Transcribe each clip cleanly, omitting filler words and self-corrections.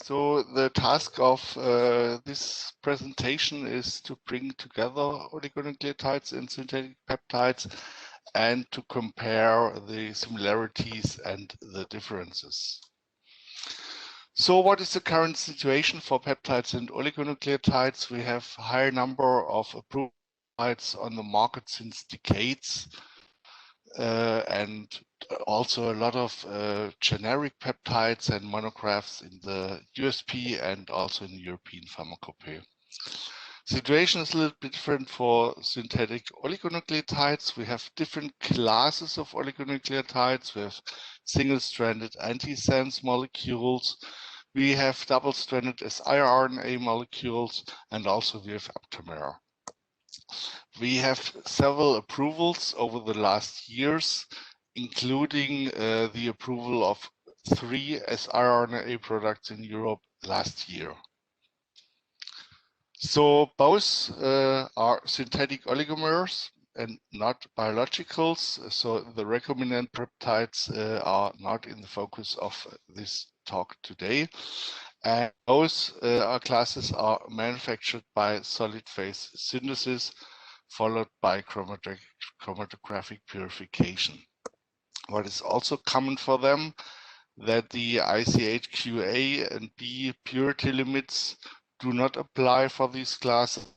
So the task of this presentation is to bring together oligonucleotides and synthetic peptides and to compare the similarities and the differences. So what is the current situation for peptides and oligonucleotides? We have a higher number of approved peptides on the market since decades. And also a lot of generic peptides and monographs in the USP and also in European pharmacopoeia. Situation is a little bit different for synthetic oligonucleotides. We have different classes of oligonucleotides. We have single-stranded antisense molecules. We have double-stranded siRNA molecules, and also we have aptamer. We have several approvals over the last years, including the approval of 3 siRNA products in Europe last year. So both are synthetic oligomers and not biologicals. So the recombinant peptides are not in the focus of this talk today. And those classes are manufactured by solid phase synthesis, followed by chromatographic purification. What is also common for them, that the ICH-QA and B purity limits do not apply for these classes,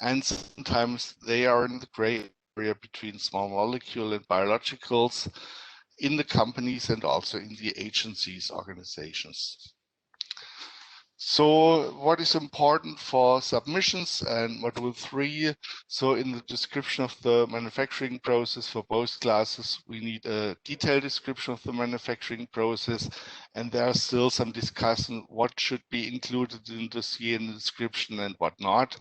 and sometimes they are in the gray area between small molecule and biologicals in the companies and also in the agencies organizations. So what is important for submissions and module 3? So in the description of the manufacturing process for both classes, we need a detailed description of the manufacturing process, and there are still some discussion what should be included in the dossier in the description and what not.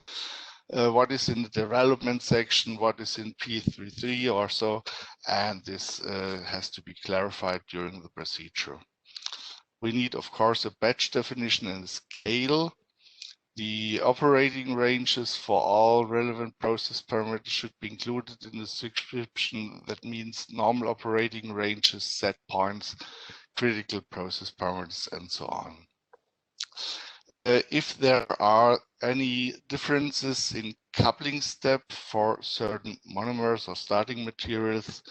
What is in the development section, what is in P33 or so, and this has to be clarified during the procedure. We need, of course, a batch definition and a scale. The operating ranges for all relevant process parameters should be included in the description. That means normal operating ranges, set points, critical process parameters, and so on. If there are any differences in coupling step for certain monomers or starting materials,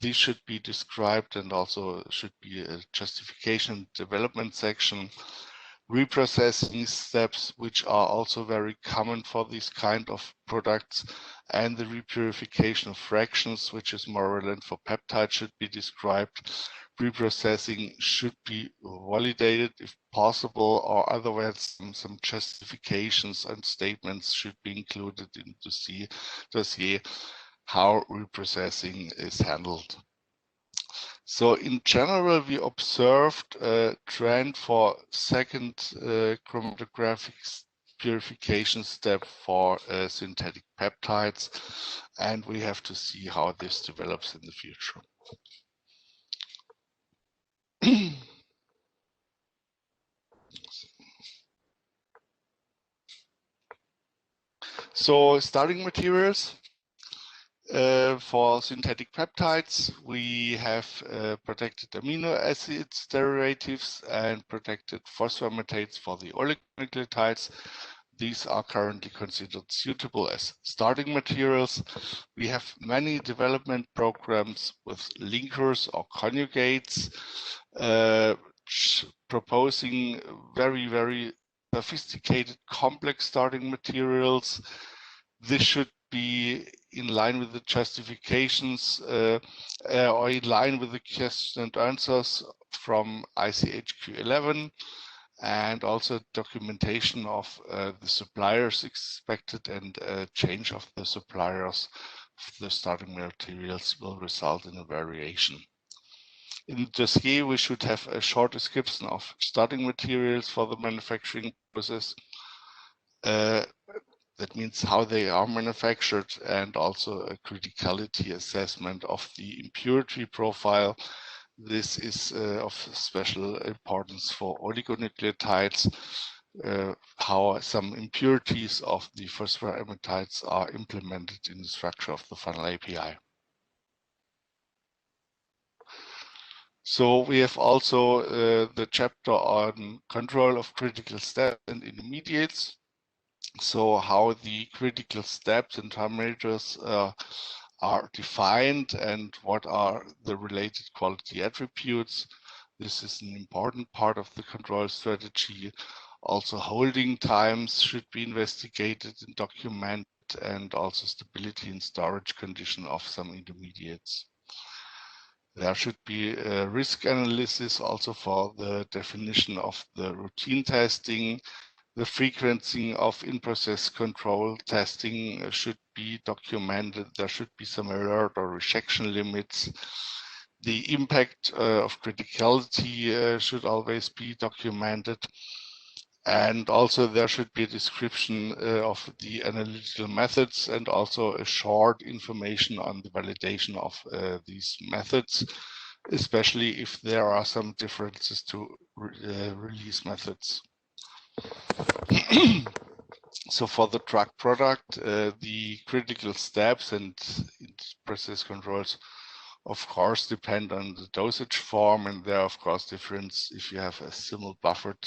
these should be described and also should be a justification development section. Reprocessing steps, which are also very common for these kind of products, and the repurification of fractions, which is more relevant for peptides, should be described. Reprocessing should be validated if possible, or otherwise some justifications and statements should be included in the dossier how reprocessing is handled. So in general, we observed a trend for second chromatographic purification step for synthetic peptides, and we have to see how this develops in the future. So starting materials. For synthetic peptides, we have protected amino acids derivatives and protected phosphoramidades for the oligonucleotides. These are currently considered suitable as starting materials. We have many development programs with linkers or conjugates, proposing very, very sophisticated complex starting materials. This should be in line with the justifications or in line with the question and answers from ICH-Q11, and also documentation of the suppliers expected, and change of the suppliers of the starting materials will result in a variation. In the dossier, we should have a short description of starting materials for the manufacturing process. That means how they are manufactured, and also a criticality assessment of the impurity profile. This is of special importance for oligonucleotides, how some impurities of the phosphoramidades are implemented in the structure of the final API. So we have also the chapter on control of critical steps and intermediates. So how the critical steps and parameters are defined and what are the related quality attributes. This is an important part of the control strategy. Also, holding times should be investigated and documented, and also stability and storage condition of some intermediates. There should be a risk analysis also for the definition of the routine testing. The frequency of in-process control testing should be documented. There should be some alert or rejection limits. The impact of criticality should always be documented. And also there should be a description of the analytical methods and also a short information on the validation of these methods, especially if there are some differences to release methods. So for the drug product, the critical steps and process controls of course depend on the dosage form, and there are of course difference if you have a simple buffered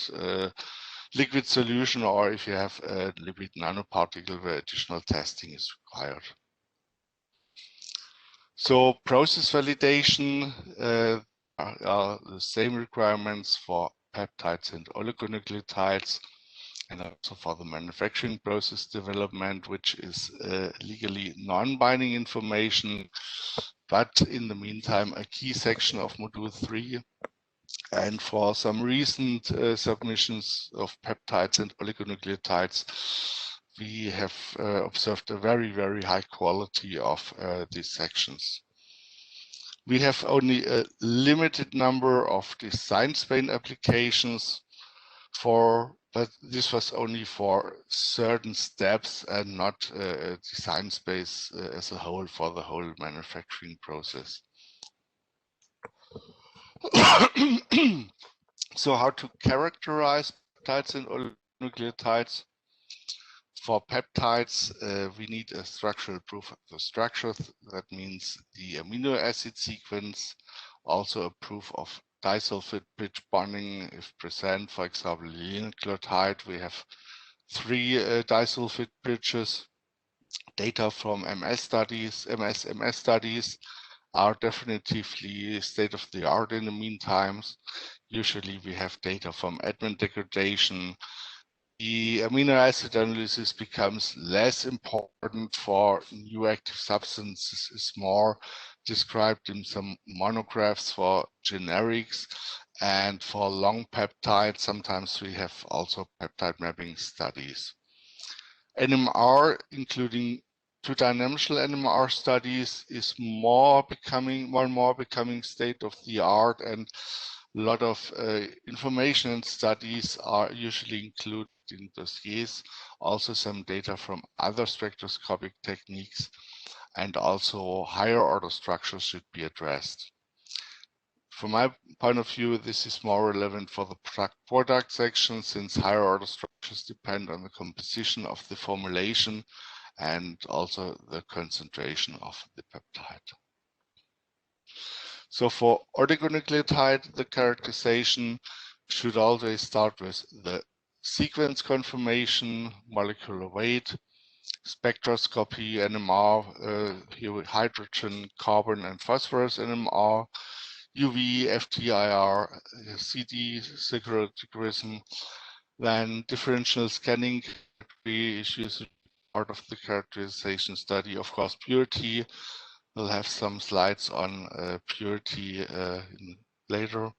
liquid solution or if you have a lipid nanoparticle where additional testing is required. So process validation are the same requirements for peptides and oligonucleotides, and also for the manufacturing process development, which is legally non-binding information, but in the meantime a key section of module 3. And for some recent submissions of peptides and oligonucleotides, we have observed a very, very high quality of these sections. We have only a limited number of design space applications but this was only for certain steps and not a design space as a whole for the whole manufacturing process. So how to characterize peptides and oligonucleotides? For peptides, we need a structural proof of the structure. That means the amino acid sequence, also a proof of disulfide bridge bonding if present. For example, oligonucleotide, we have 3 disulfide bridges. Data from MS studies are definitively state-of-the-art in the meantime. Usually we have data from admin degradation. The amino acid analysis becomes less important for new active substances, is more described in some monographs for generics, and for long peptides, sometimes we have also peptide mapping studies. NMR, including two-dimensional NMR studies, is more and more becoming state-of-the-art, and a lot of information and studies are usually included in dossiers. Also some data from other spectroscopic techniques, and also higher order structures should be addressed. From my point of view, this is more relevant for the product section, since higher order structures depend on the composition of the formulation and also the concentration of the peptide. So for oligonucleotide, the characterization should always start with the sequence confirmation, molecular weight, spectroscopy, NMR, here with hydrogen, carbon, and phosphorus NMR, UV, FTIR, CD, securiticism, then differential scanning issues part of the characterization study. Of course, purity. We'll have some slides on purity later.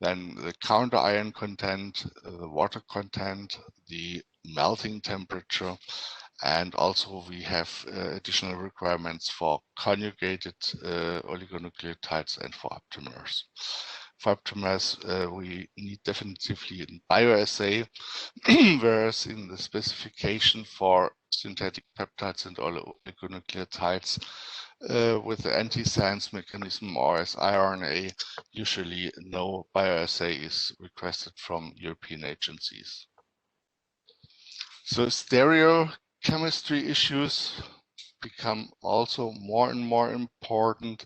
Then the counter ion content, the water content, the melting temperature, and also we have additional requirements for conjugated oligonucleotides and for aptamers. For aptamers, we need definitively a bioassay, whereas in the specification for synthetic peptides and oligonucleotides with the anti-sense mechanism or as RNA, usually no bioassay is requested from European agencies. So stereochemistry issues become also more and more important.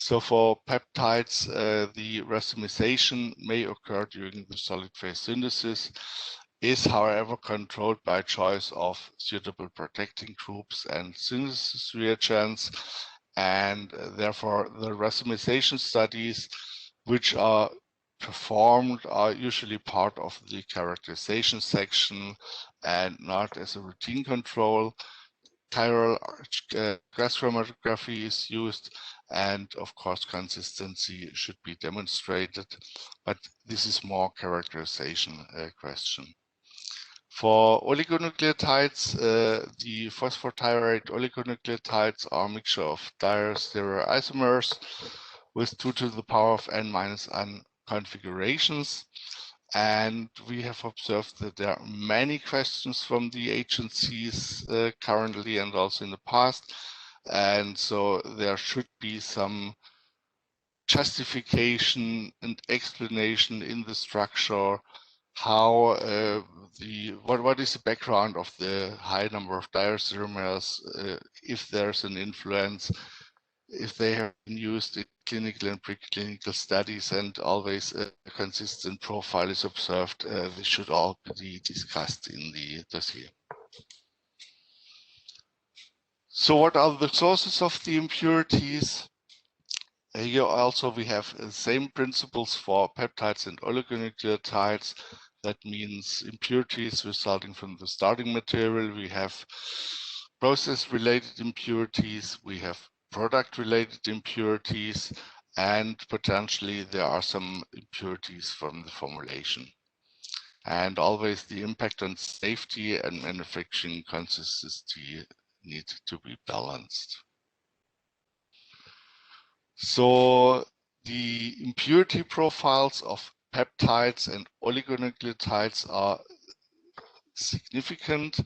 So for peptides, the racemization may occur during the solid phase synthesis, is however controlled by choice of suitable protecting groups and synthesis reagents, and therefore the racemization studies which are performed are usually part of the characterization section and not as a routine control. Chiral gas chromatography is used, and of course consistency should be demonstrated, but this is more characterization question. For oligonucleotides, the phosphotyrate oligonucleotides are a mixture of diastereoisomers with 2 to the power of n-1 configurations. And we have observed that there are many questions from the agencies currently and also in the past. And so there should be some justification and explanation in the structure how what is the background of the high number of diastereomers, if there's an influence, if they have been used in clinical and preclinical studies, and always a consistent profile is observed. This should all be discussed in the dossier. So what are the sources of the impurities? Here also we have the same principles for peptides and oligonucleotides. That means impurities resulting from the starting material. We have process-related impurities, we have product-related impurities, and potentially there are some impurities from the formulation. And always the impact on safety and manufacturing consistency need to be balanced. So the impurity profiles of peptides and oligonucleotides are significant,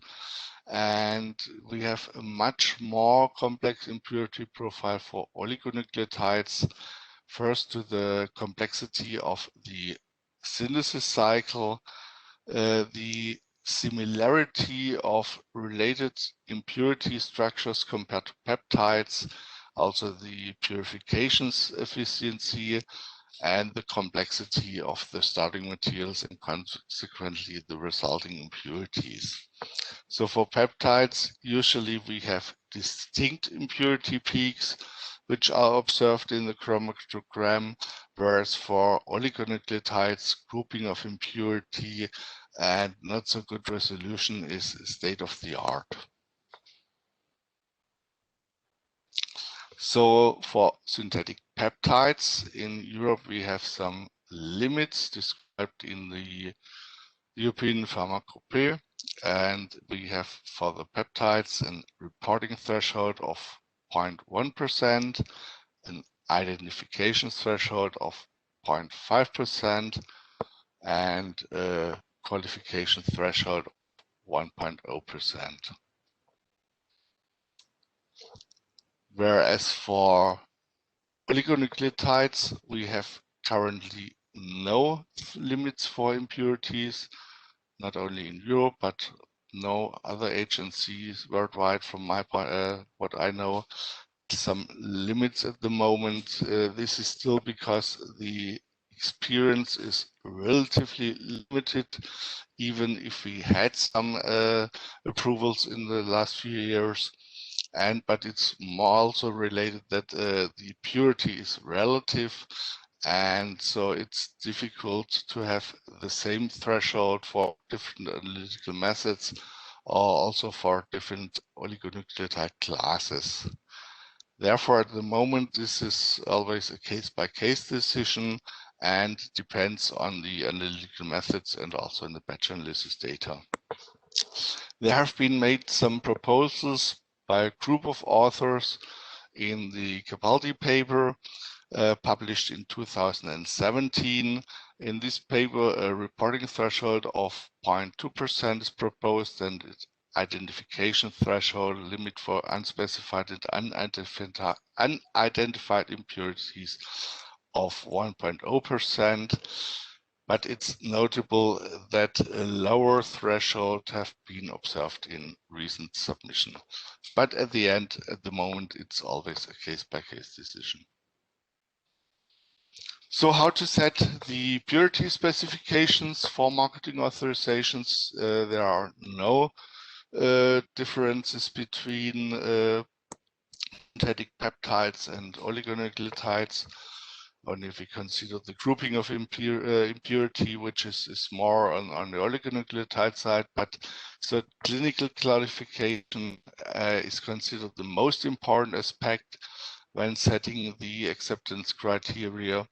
and we have a much more complex impurity profile for oligonucleotides. First, to the complexity of the synthesis cycle, the similarity of related impurity structures compared to peptides, also the purification efficiency, and the complexity of the starting materials and consequently the resulting impurities. So for peptides, usually we have distinct impurity peaks which are observed in the chromatogram, whereas for oligonucleotides, grouping of impurity and not so good resolution is state of the art. So for synthetic peptides, in Europe we have some limits described in the European Pharmacopoeia, and we have for the peptides a reporting threshold of 0.1%, an identification threshold of 0.5%, and a qualification threshold of 1.0%. Whereas for oligonucleotides, we have currently no limits for impurities, not only in Europe, but no other agencies worldwide from my point, what I know, some limits at the moment. This is still because the experience is relatively limited, even if we had some approvals in the last few years. But it's more also related that the purity is relative, and so it's difficult to have the same threshold for different analytical methods or also for different oligonucleotide classes. Therefore, at the moment, this is always a case-by-case decision and depends on the analytical methods and also in the batch analysis data. There have been made some proposals by a group of authors in the Capaldi paper published in 2017. In this paper, a reporting threshold of 0.2% is proposed, and its identification threshold limit for unspecified and unidentified impurities of 1.0%. But it's notable that a lower threshold have been observed in recent submission. But at the end, at the moment, it's always a case-by-case decision. So how to set the purity specifications for marketing authorizations? There are no differences between synthetic peptides and oligonucleotides. Only if we consider the grouping of impurity, which is more on the oligonucleotide side, but so clinical clarification is considered the most important aspect when setting the acceptance criteria,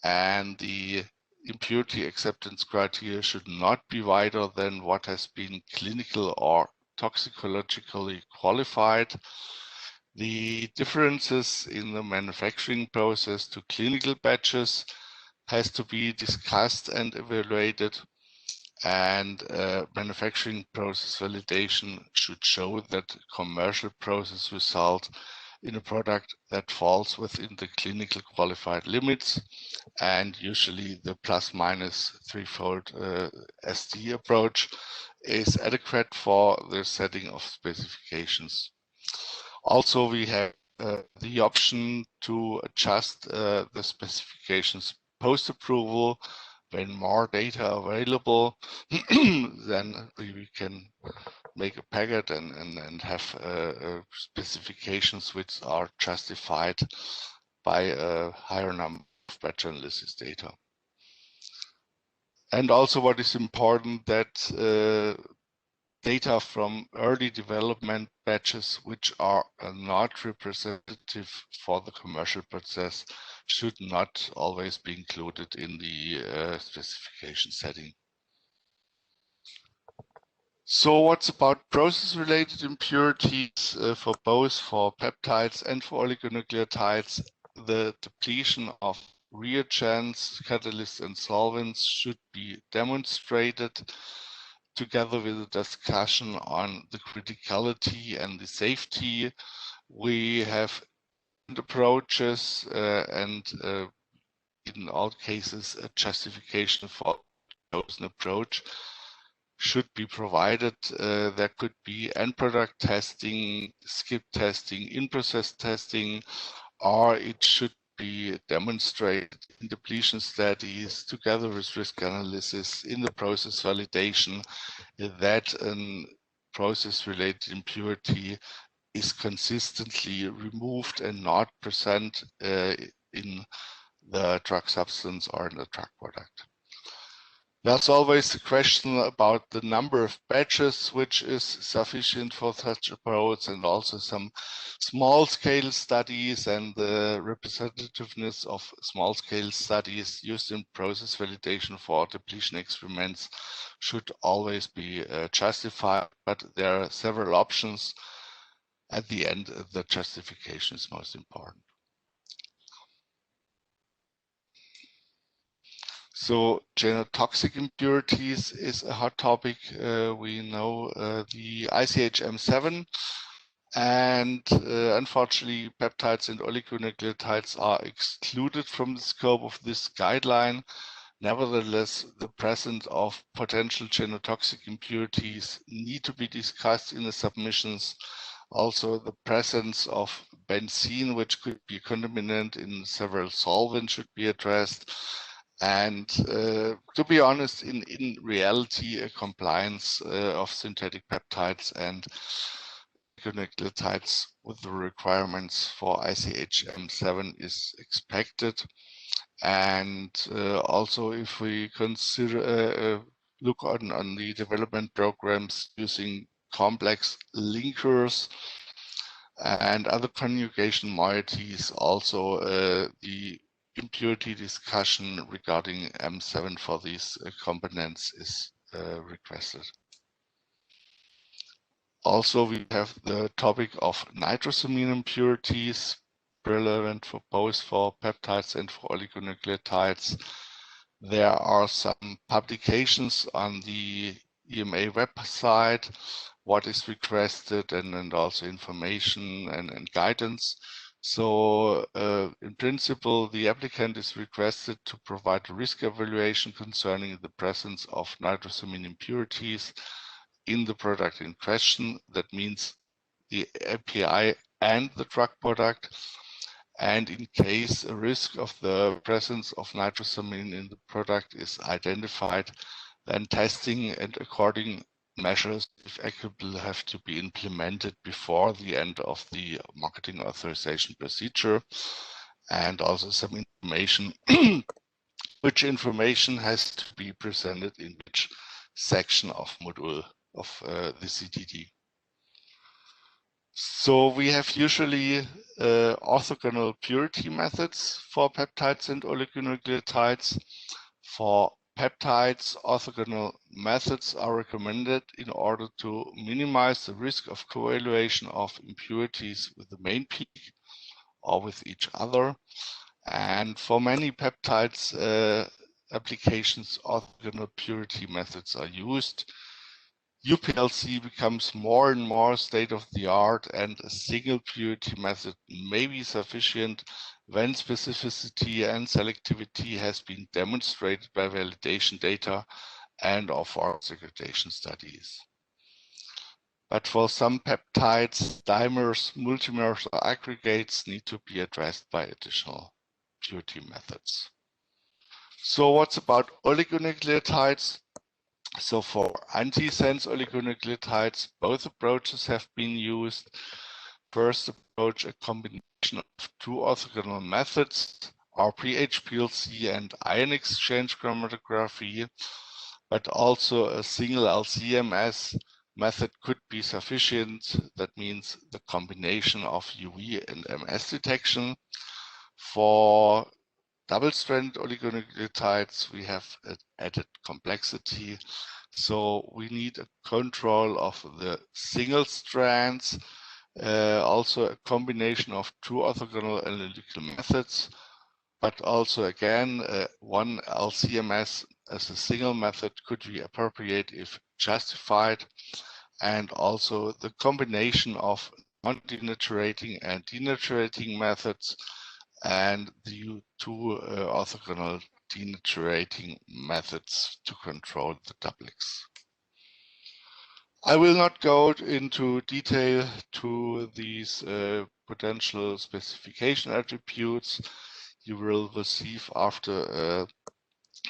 and the impurity acceptance criteria should not be wider than what has been clinical or toxicologically qualified. The differences in the manufacturing process to clinical batches has to be discussed and evaluated, and manufacturing process validation should show that commercial process result in a product that falls within the clinical qualified limits, and usually the plus minus threefold SD approach is adequate for the setting of specifications. Also, we have the option to adjust the specifications post-approval when more data available. Then we can make a packet and have specifications which are justified by a higher number of batch analysis data. And also what is important, that data from early development batches which are not representative for the commercial process should not always be included in the specification setting. So what's about process-related impurities for both for peptides and for oligonucleotides? The depletion of reagents, catalysts, and solvents should be demonstrated together with a discussion on the criticality and the safety. We have approaches and in all cases a justification for the chosen approach should be provided. There could be end product testing, skip testing, in-process testing, or it should be demonstrated in depletion studies together with risk analysis in the process validation that a process-related impurity is consistently removed and not present in the drug substance or in the drug product. There's always the question about the number of batches which is sufficient for such approach, and also some small-scale studies and the representativeness of small-scale studies used in process validation for depletion experiments should always be justified, but there are several options. At the end, the justification is most important. So genotoxic impurities is a hot topic. We know the ICH-M7, and unfortunately peptides and oligonucleotides are excluded from the scope of this guideline. Nevertheless, the presence of potential genotoxic impurities need to be discussed in the submissions. Also, the presence of benzene, which could be a contaminant in several solvents, should be addressed. And to be honest, in reality, a compliance of synthetic peptides and oligonucleotides with the requirements for ICH-M7 is expected. And also, if we consider look on the development programs using complex linkers and other conjugation moieties, also the impurity discussion regarding M7 for these components is requested. Also, we have the topic of nitrosamine impurities, relevant for both for peptides and for oligonucleotides. There are some publications on the EMA website, what is requested, and also information and guidance. So in principle, the applicant is requested to provide a risk evaluation concerning the presence of nitrosamine impurities in the product in question. That means the API and the drug product. and in case a risk of the presence of nitrosamine in the product is identified, then testing and according measures, if applicable, have to be implemented before the end of the marketing authorization procedure. And also some information, which information has to be presented in which section of module of the CTD. So we have usually orthogonal purity methods for peptides and oligonucleotides. For peptides, orthogonal methods are recommended in order to minimize the risk of co-evaluation of impurities with the main peak or with each other. And for many peptides applications, orthogonal purity methods are used. UPLC becomes more and more state-of-the-art, and a single purity method may be sufficient when specificity and selectivity has been demonstrated by validation data and or for segregation studies. But for some peptides, dimers, multimers, or aggregates need to be addressed by additional purity methods. So what's about oligonucleotides? So for antisense oligonucleotides, both approaches have been used. First approach, a combination of two orthogonal methods, RP-HPLC and ion exchange chromatography, but also a single LC-MS method could be sufficient. That means the combination of UV and MS detection. For double-stranded oligonucleotides, we have added complexity. So we need a control of the single strands, also a combination of two orthogonal analytical methods, but also again, one LC-MS as a single method could be appropriate if justified, and also the combination of non-denaturating and denaturating methods and the two orthogonal denaturating methods to control the doublets. I will not go into detail to these potential specification attributes. You will receive after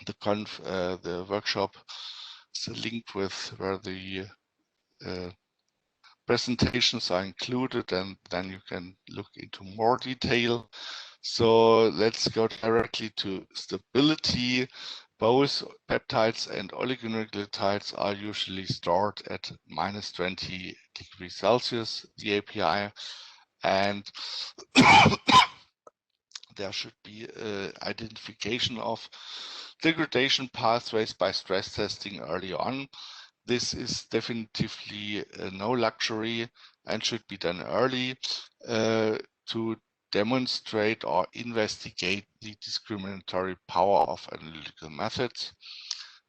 the workshop the link with where the presentations are included, and then you can look into more detail. So let's go directly to stability. Both peptides and oligonucleotides are usually stored at -20 degrees Celsius, the API, and there should be identification of degradation pathways by stress testing early on. This is definitively no luxury and should be done early to demonstrate or investigate the discriminatory power of analytical methods,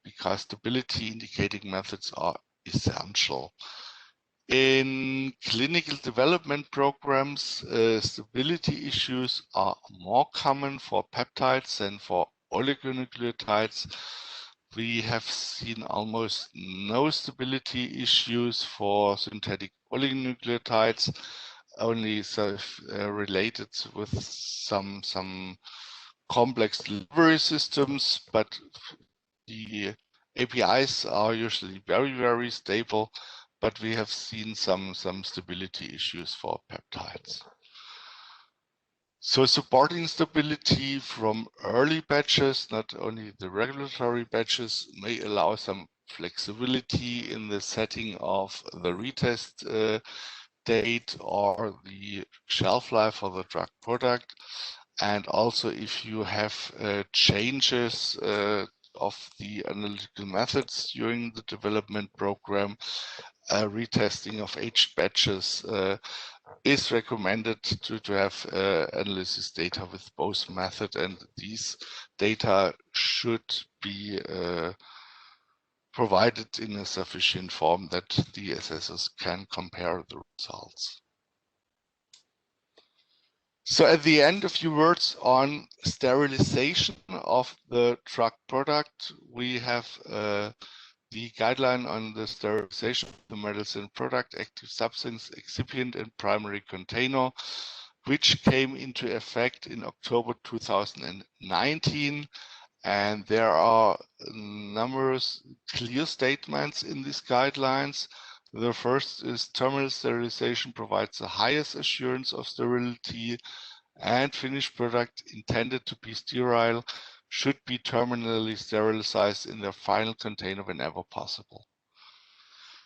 because stability indicating methods are essential. In clinical development programs, stability issues are more common for peptides than for oligonucleotides. We have seen almost no stability issues for synthetic oligonucleotides, only related with some complex delivery systems, but the APIs are usually very stable, but we have seen some stability issues for peptides. So supporting stability from early batches, not only the regulatory batches, may allow some flexibility in the setting of the retest date or the shelf life for the drug product. And also if you have changes of the analytical methods during the development program, retesting of aged batches is recommended to have analysis data with both method, and these data should be provided in a sufficient form that the assessors can compare the results. So at the end, a few words on sterilization of the drug product. We have the guideline on the sterilization of the medicine product, active substance, excipient, and primary container. which came into effect in October 2019. And there are numerous clear statements in these guidelines. The first is terminal sterilization provides the highest assurance of sterility, and finished product intended to be sterile should be terminally sterilized in their final container whenever possible.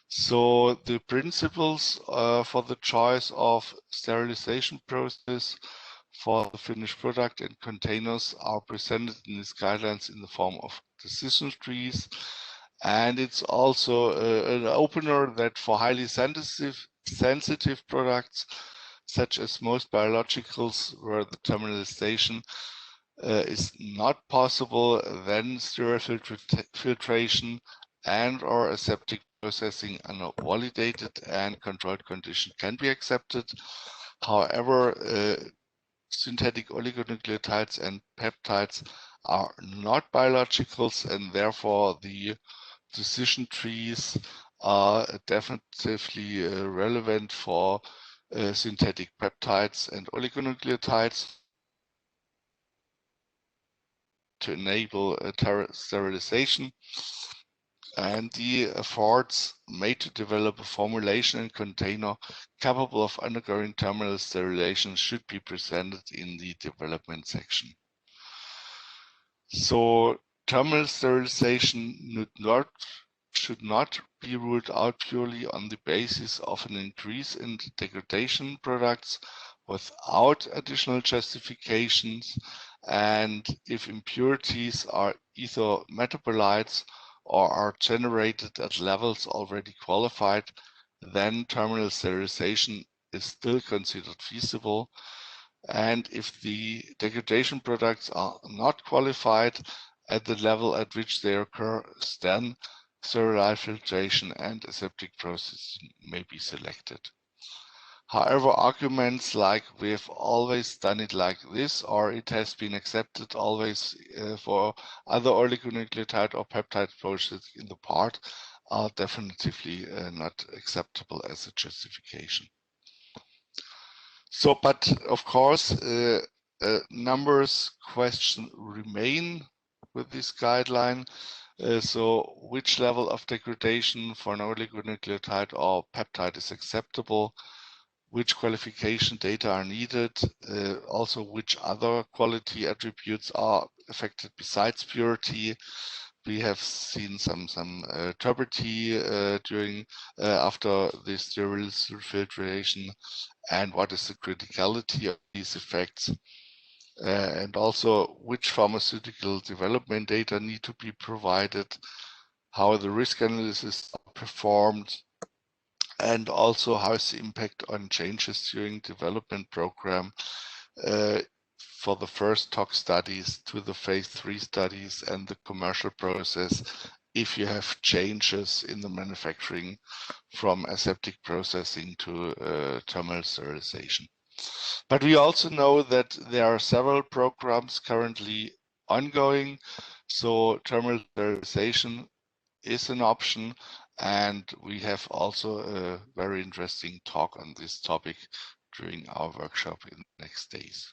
So the principles for the choice of sterilization process for the finished product and containers are presented in these guidelines in the form of decision trees. And it's also an opener that for highly sensitive products, such as most biologicals, where the terminalization is not possible, then sterile filtration and or aseptic processing under validated and controlled conditions can be accepted. However, synthetic oligonucleotides and peptides are not biologicals, and therefore the decision trees are definitively relevant for synthetic peptides and oligonucleotides to enable sterilization, and the efforts made to develop a formulation and container capable of undergoing terminal sterilization should be presented in the development section. So terminal sterilization should not be ruled out purely on the basis of an increase in degradation products without additional justifications, and if impurities are either metabolites or are generated at levels already qualified, then terminal sterilization is still considered feasible. And if the degradation products are not qualified at the level at which they occur, then sterile filtration and aseptic processing may be selected. However, arguments like we've always done it like this, or it has been accepted always for other oligonucleotide or peptide processes in the part, are definitively not acceptable as a justification. So, but of course, numbers question remain with this guideline. So, which level of degradation for an oligonucleotide or peptide is acceptable? Which qualification data are needed, also which other quality attributes are affected besides purity. We have seen some turbidity during after the sterile filtration, and what is the criticality of these effects, and also which pharmaceutical development data need to be provided, how the risk analysis are performed, and also how is the impact on changes during development program for the first tox studies to the phase 3 studies and the commercial process if you have changes in the manufacturing from aseptic processing to terminal sterilization. But we also know that there are several programs currently ongoing, so terminal sterilization is an option, and we have also a very interesting talk on this topic during our workshop in the next days.